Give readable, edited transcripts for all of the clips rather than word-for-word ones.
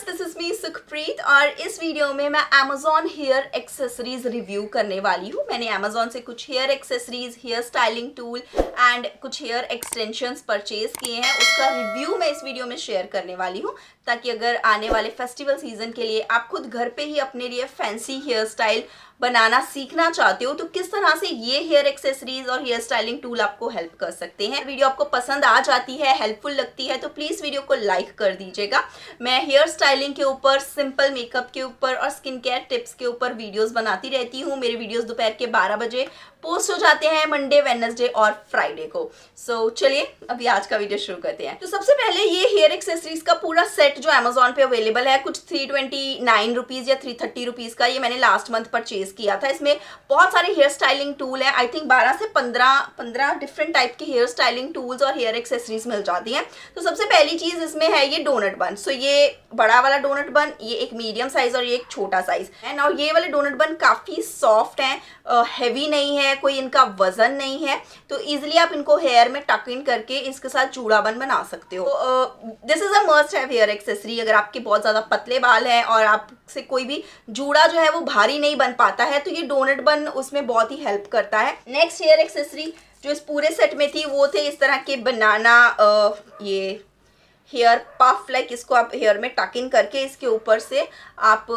Viewers, this is me Sukhpreet और इस video में मैं Amazon हेयर एक्सेसरीज रिव्यू करने वाली हूँ। मैंने Amazon से कुछ hair accessories, hair styling tool and कुछ हेयर एक्सटेंशंस परचेज किए हैं। उसका रिव्यू मैं इस वीडियो में शेयर करने वाली हूँ ताकि अगर आने वाले फेस्टिवल सीजन के लिए आप खुद घर पे ही अपने लिए फैंसी हेयर स्टाइल बनाना सीखना चाहते हो तो किस तरह से ये हेयर एक्सेसरीज और हेयर स्टाइलिंग टूल आपको हेल्प कर सकते हैं। वीडियो आपको पसंद आ जाती है, हेल्पफुल लगती है तो प्लीज़ वीडियो को लाइक कर दीजिएगा। मैं हेयर स्टाइलिंग के ऊपर, सिंपल मेकअप के ऊपर और स्किन केयर टिप्स के ऊपर वीडियोस बनाती रहती हूँ। मेरे वीडियोस दोपहर के 12 बजे पोस्ट हो जाते हैं मंडे, वेडनेसडे और फ्राइडे को। सो चलिए अभी आज का वीडियो शुरू करते हैं। तो सबसे पहले ये हेयर एक्सेसरीज का पूरा सेट जो Amazon पे अवेलेबल है, कुछ 329 रुपीज़ या 330 रुपीज़ का, ये मैंने लास्ट मंथ परचेज किया था। इसमें बहुत सारे हेयर स्टाइलिंग टूल है। आई थिंक 12 से 15 डिफरेंट टाइप के हेयर स्टाइलिंग टूल्स और हेयर एक्सेसरीज मिल जाती हैं। तो सबसे पहली चीज़ इसमें है ये डोनट बन। सो ये बड़ा वाला डोनट बन, ये एक मीडियम साइज और ये एक छोटा साइज है। और ये वाले डोनट बन काफ़ी सॉफ्ट हैं, हैवी नहीं है, कोई इनका वजन नहीं है, तो इजीली आप इनको हेयर में टक इन करके इसके साथ चूड़ा बन बना सकते हो। This is a must have hair accessory. अगर आपके बहुत ज़्यादा पतले बाल हैं और आपसे कोई भी जूड़ा जो है वो भारी नहीं बन पाता है तो ये डोनट बन उसमें बहुत ही हेल्प करता है। नेक्स्ट हेयर एक्सेसरी जो इस पूरे सेट में थी वो थे इस तरह के बनाना ये हेयर पफ, लाइक इसको आप हेयर में टक इन करके इसके ऊपर से आप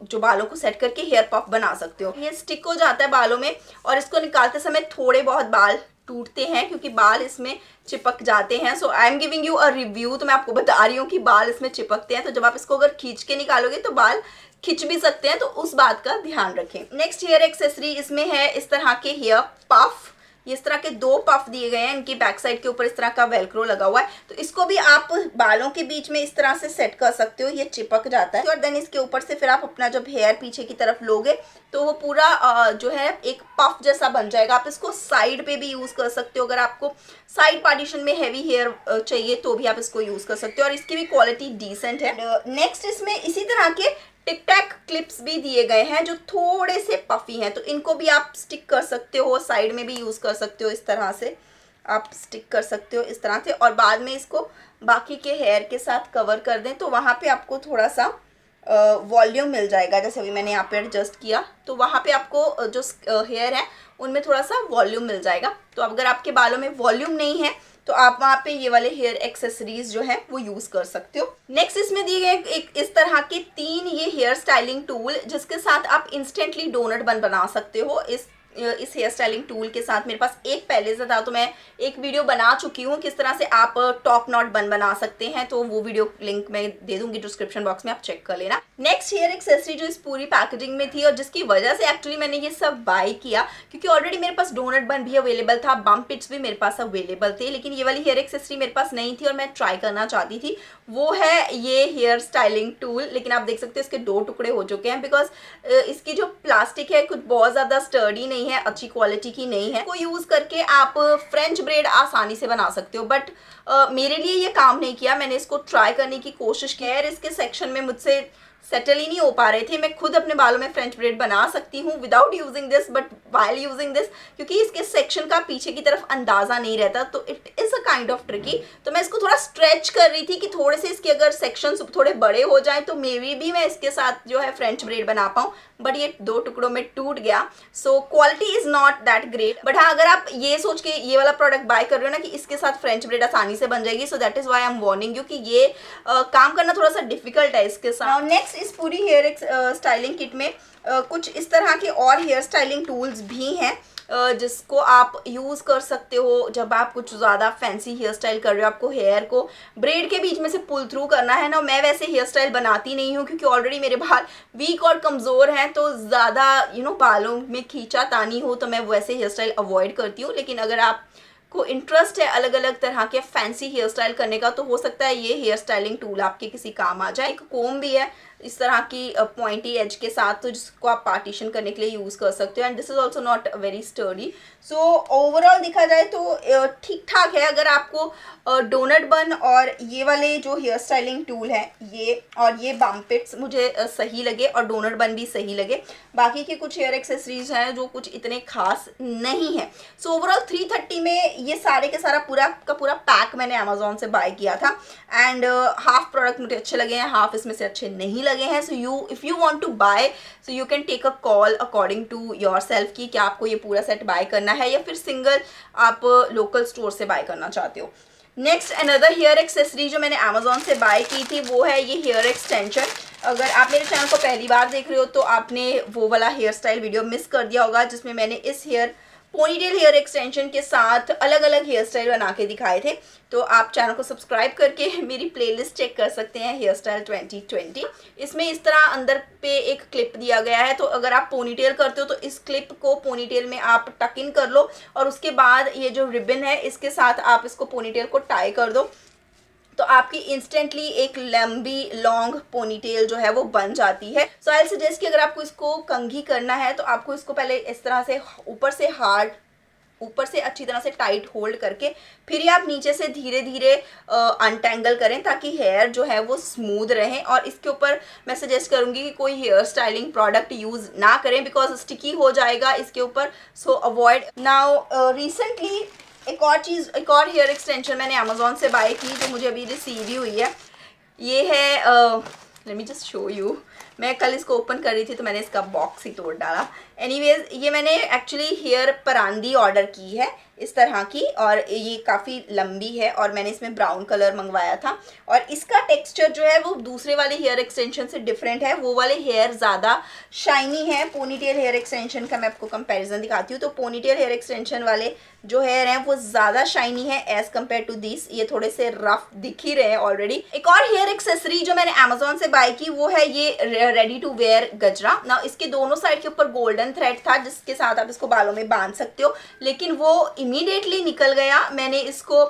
जो बालों को सेट करके हेयर पफ बना सकते हो। ये स्टिक हो जाता है बालों में और इसको निकालते समय थोड़े बहुत बाल टूटते हैं क्योंकि बाल इसमें चिपक जाते हैं। So I am giving you a review, तो मैं आपको बता रही हूँ कि बाल इसमें चिपकते हैं, तो जब आप इसको अगर खींच के निकालोगे तो बाल खिंच भी सकते हैं, तो उस बात का ध्यान रखें। नेक्स्ट हेयर एक्सेसरी इसमें है इस तरह के हेयर पफ। इस तरह के 2 पफ दिए गए हैं, इनकी बैक साइड के ऊपर इस तरह का वेलक्रो लगा हुआ है, तो इसको भी आप बालों के बीच में इस तरह से सेट कर सकते हो। ये चिपक जाता है और देन इसके ऊपर से फिर आप अपना जब हेयर पीछे की तरफ लोगे तो वो पूरा जो है एक पफ जैसा बन जाएगा। आप इसको साइड पे भी यूज़ कर सकते हो। अगर आपको साइड पार्टीशन में हैवी हेयर चाहिए तो भी आप इसको यूज़ कर सकते हो और इसकी भी क्वालिटी डिसेंट है। नेक्स्ट इसमें इसी तरह के टिक टैक क्लिप्स भी दिए गए हैं जो थोड़े से पफी हैं, तो इनको भी आप स्टिक कर सकते हो, साइड में भी यूज़ कर सकते हो। इस तरह से आप स्टिक कर सकते हो इस तरह से और बाद में इसको बाकी के हेयर के साथ कवर कर दें तो वहाँ पे आपको थोड़ा सा वॉल्यूम मिल जाएगा। जैसे अभी मैंने यहाँ पे एडजस्ट किया तो वहाँ पे आपको जो हेयर है उनमें थोड़ा सा वॉल्यूम मिल जाएगा। तो अगर आपके बालों में वॉल्यूम नहीं है तो आप वहाँ पे ये वाले हेयर एक्सेसरीज जो है वो यूज़ कर सकते हो। नेक्स्ट इसमें दिए गए एक इस तरह के 3 ये हेयर स्टाइलिंग टूल जिसके साथ आप इंस्टेंटली डोनट बन बना सकते हो। इस हेयर स्टाइलिंग टूल के साथ मेरे पास एक पहले से था, तो मैं एक वीडियो बना चुकी हूँ किस तरह से आप टॉप नॉट बन बना सकते हैं, तो वो वीडियो लिंक मैं दे दूंगी डिस्क्रिप्शन बॉक्स में, आप चेक कर लेना। नेक्स्ट हेयर एक्सेसरी जो इस पूरी पैकेजिंग में थी और जिसकी वजह से एक्चुअली मैंने ये सब बाय किया क्योंकि ऑलरेडी मेरे पास डोनट बन भी अवेलेबल था, बम्प पिट्स भी मेरे पास अवेलेबल थे, लेकिन ये वाली हेयर एक्सेसरी मेरे पास नहीं थी और मैं ट्राई करना चाहती थी। वो है ये हेयर स्टाइलिंग टूल, लेकिन आप देख सकते हैं इसके 2 टुकड़े हो चुके हैं बिकॉज इसकी जो प्लास्टिक है कुछ बहुत ज़्यादा स्टर्डी नहीं है, अच्छी क्वालिटी की नहीं है। को यूज़ करके आप फ्रेंच ब्रेड आसानी से बना सकते हो, बट मेरे लिए ये काम नहीं किया। मैंने इसको ट्राई करने की कोशिश की है, इसके सेक्शन में मुझसे सेटल ही नहीं हो पा रहे थे। मैं खुद अपने बालों में फ्रेंच ब्रेड बना सकती हूँ without using this, but while using this क्योंकि इसके सेक्शन का पीछे की तरफ अंदाजा नहीं रहता तो it is a kind of tricky. तो मैं इसको थोड़ा स्ट्रेच कर रही थी कि थोड़े से इसके अगर सेक्शन थोड़े बड़े हो जाएं तो मे बी मैं इसके साथ जो है फ्रेंच ब्रेड बना पाऊँ, बट ये 2 टुकड़ों में टूट गया। So quality is not that great, but हाँ अगर आप ये सोच के ये वाला प्रोडक्ट बाय कर रहे हो ना कि इसके साथ फ्रेंच ब्रेड आसानी से बन जाएगी, so that is why I am warning you कि ये काम करना थोड़ा सा डिफिकल्ट है इसके साथ। नेक्स्ट इस पूरी हेयर स्टाइलिंग किट में कुछ इस तरह के और हेयर स्टाइलिंग टूल्स भी हैं जिसको आप यूज़ कर सकते हो जब आप कुछ ज़्यादा फैंसी हेयर स्टाइल कर रहे हो, आपको हेयर को ब्रेड के बीच में से पुल थ्रू करना है ना। मैं वैसे हेयर स्टाइल बनाती नहीं हूँ क्योंकि ऑलरेडी मेरे बाल वीक और कमज़ोर हैं, तो ज़्यादा बालों में खींचा तानी हो तो मैं वैसे हेयर स्टाइल अवॉइड करती हूँ। लेकिन अगर आप को इंटरेस्ट है अलग अलग तरह के फैंसी हेयर स्टाइल करने का तो हो सकता है ये हेयर स्टाइलिंग टूल आपके किसी काम आ जाए। एक कोम भी है इस तरह की पॉइंटी एज के साथ, तो जिसको आप पार्टीशन करने के लिए यूज़ कर सकते हो and this is also not very sturdy. So overall देखा जाए तो ठीक ठाक है। अगर आपको डोनट बन और ये वाले जो हेयर स्टाइलिंग टूल है ये और ये बम्प पिट्स मुझे सही लगे और डोनट बन भी सही लगे, बाकी के कुछ हेयर एक्सेसरीज हैं जो कुछ इतने खास नहीं है। सो ओवरऑल 330 में ये सारे के सारा पूरा का पूरा पैक मैंने अमेजोन से बाय किया था एंड हाफ प्रोडक्ट मुझे अच्छे लगे हैं, हाफ इसमें से अच्छे नहीं लगे हैं. So if you want to buy so you can take a call according to yourself कि क्या आपको ये पूरा सेट बाय करना है या फिर सिंगल आप लोकल स्टोर से बाय करना चाहते हो. नेक्स्ट अनदर हेयर एक्सेसरी जो मैंने अमेजोन से बाय की थी वो है ये हेयर एक्सटेंशन. अगर आप मेरे चैनल को पहली बार देख रहे हो तो आपने वो वाला हेयर स्टाइल वीडियो मिस कर दिया होगा जिसमें मैंने इस पोनीटेल हेयर एक्सटेंशन के साथ अलग अलग हेयर स्टाइल बना के दिखाए थे. तो आप चैनल को सब्सक्राइब करके मेरी प्लेलिस्ट चेक कर सकते हैं हेयर स्टाइल 2020. इसमें इस तरह अंदर पे एक क्लिप दिया गया है, तो अगर आप पोनीटेल करते हो तो इस क्लिप को पोनीटेल में आप टक इन कर लो और उसके बाद ये जो रिबन है इसके साथ आप इसको पोनीटेल को टाई कर दो तो आपकी इंस्टेंटली एक लंबी लॉन्ग पोनीटेल जो है वो बन जाती है. सो आई सजेस्ट कि अगर आपको इसको कंघी करना है तो आपको इसको पहले इस तरह से ऊपर से अच्छी तरह से टाइट होल्ड करके फिर ही आप नीचे से धीरे धीरे अनटेंगल करें ताकि हेयर जो है वो स्मूथ रहे. और इसके ऊपर मैं सजेस्ट करूंगी कि कोई हेयर स्टाइलिंग प्रोडक्ट यूज़ ना करें बिकॉज स्टिकी हो जाएगा इसके ऊपर. सो अवॉइड. नाउ रिसेंटली एक और हेयर एक्सटेंशन मैंने अमेजोन से बाय की जो मुझे अभी रिसीव ही हुई है. ये है let me just show you. मैं कल इसको ओपन कर रही थी तो मैंने इसका बॉक्स ही तोड़ डाला. एनीवेज ये मैंने एक्चुअली हेयर परांदी ऑर्डर की है इस तरह की और ये काफ़ी लंबी है और मैंने इसमें ब्राउन कलर मंगवाया था. और इसका टेक्सचर जो है वो दूसरे वाले हेयर एक्सटेंशन से डिफरेंट है. वो वाले हेयर ज़्यादा शाइनी है. पोनीटेल हेयर एक्सटेंशन का मैं आपको कंपैरिजन दिखाती हूँ. तो पोनीटेल हेयर एक्सटेंशन वाले जो हेयर हैं वो ज़्यादा शाइनी है एज़ कम्पेयर टू दिस. ये थोड़े से रफ दिख ही रहे हैं ऑलरेडी. एक और हेयर एक्सेसरी जो मैंने अमेजोन से बाय की वो है ये रेडी टू वेयर गजरा. ना इसके दोनों साइड के ऊपर गोल्डन थ्रेड था जिसके साथ आप इसको बालों में बांध सकते हो, लेकिन वो इमीडिएटली निकल गया. मैंने इसको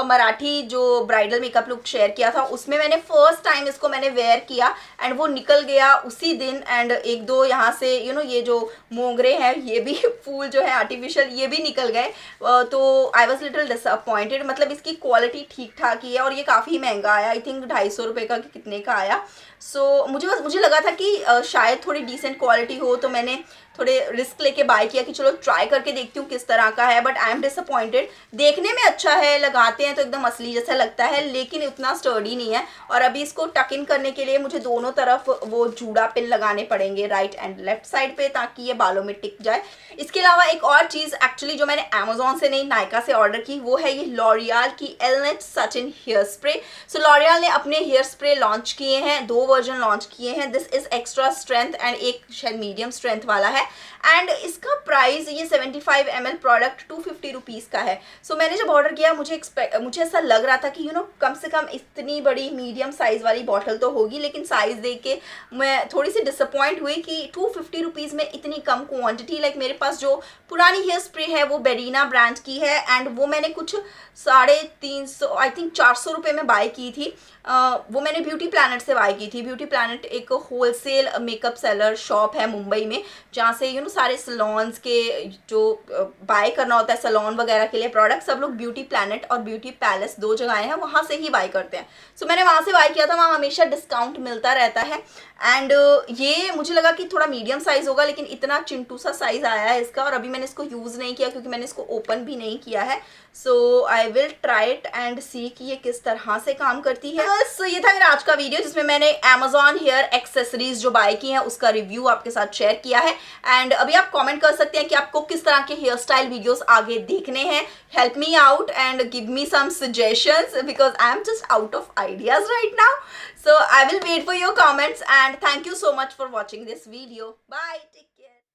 मराठी जो ब्राइडल मेकअप लुक शेयर किया था उसमें मैंने फर्स्ट टाइम इसको मैंने वेयर किया एंड वो निकल गया उसी दिन. एंड एक दो यहाँ से ये जो मोगरे हैं ये भी फूल जो है आर्टिफिशियल ये भी निकल गए. तो आई वॉज लिटिल डिसअपॉइंटेड. मतलब इसकी क्वालिटी ठीक ठाक ही है और ये काफ़ी महंगा आया. आई थिंक 250 रुपये का कितने का आया. सो मुझे लगा था कि शायद थोड़ी डिसेंट क्वालिटी हो तो मैंने थोड़े रिस्क लेके बाय किया कि चलो ट्राई करके देखती हूँ किस तरह का है. But I am disappointed. देखने में अच्छा है, लगाते हैं तो एकदम असली जैसा लगता है लेकिन उतना स्टर्डी नहीं है. और अभी इसको टक इन करने के लिए मुझे दोनों तरफ वो जूड़ा पिन लगाने पड़ेंगे राइट एंड लेफ्ट साइड पे ताकि ये बालों में टिक जाए. इसके अलावा एक और चीज़ एक्चुअली जो मैंने अमेजोन से नहीं नायका से ऑर्डर की वो है ये लॉरियल की एलनेट सचिन हेयर स्प्रे. सो लॉरियल ने अपने हेयर स्प्रे लॉन्च किए हैं, 2 वर्जन लॉन्च किए हैं. This is extra strength and एक शायद मीडियम स्ट्रेंथ वाला है. एंड इसका प्राइस ये 75 ml प्रोडक्ट 250 रुपीज़ का है. सो मैंने जब ऑर्डर किया मुझे ऐसा लग रहा था कि कम से कम इतनी बड़ी मीडियम साइज़ वाली बॉटल तो होगी, लेकिन साइज़ देख के मैं थोड़ी सी डिसअपॉइंट हुई कि 250 रुपीज़ में इतनी कम क्वांटिटी. लाइक मेरे पास जो पुरानी हेयर स्प्रे है वो बेरीना ब्रांड की है एंड वो मैंने कुछ 350 आई थिंक 400 रुपये में बाय की थी. वो मैंने ब्यूटी प्लानट से बाय की थी. ब्यूटी प्लानट एक होलसेल मेकअप सेलर शॉप है मुंबई में जहाँ से सारे सलोन्स के जो बाय करना होता है सलोन वगैरह के लिए प्रोडक्ट सब लोग ब्यूटी प्लानट और ब्यूटी पैलेस 2 जगह हैं वहाँ से ही बाय करते हैं. सो मैंने वहाँ से बाय किया था. वहाँ हमेशा डिस्काउंट मिलता रहता है एंड ये मुझे लगा कि थोड़ा मीडियम साइज़ होगा लेकिन इतना चिंटू सा साइज़ आया है इसका. और अभी मैंने इसको यूज़ नहीं किया क्योंकि मैंने इसको ओपन भी नहीं किया है. So I will try it and see कि ये किस तरह से काम करती है. सो ये था मेरा आज का वीडियो जिसमें मैंने अमेजॉन हेयर एक्सेसरीज जो बाय की हैं उसका रिव्यू आपके साथ शेयर किया है. एंड अभी आप कमेंट कर सकते हैं कि आपको किस तरह के हेयर स्टाइल वीडियोस आगे देखने हैं. Help me out and give me some suggestions because I am just out of ideas right now. So I will wait for your comments and thank you so much for watching this video. Bye. Take care.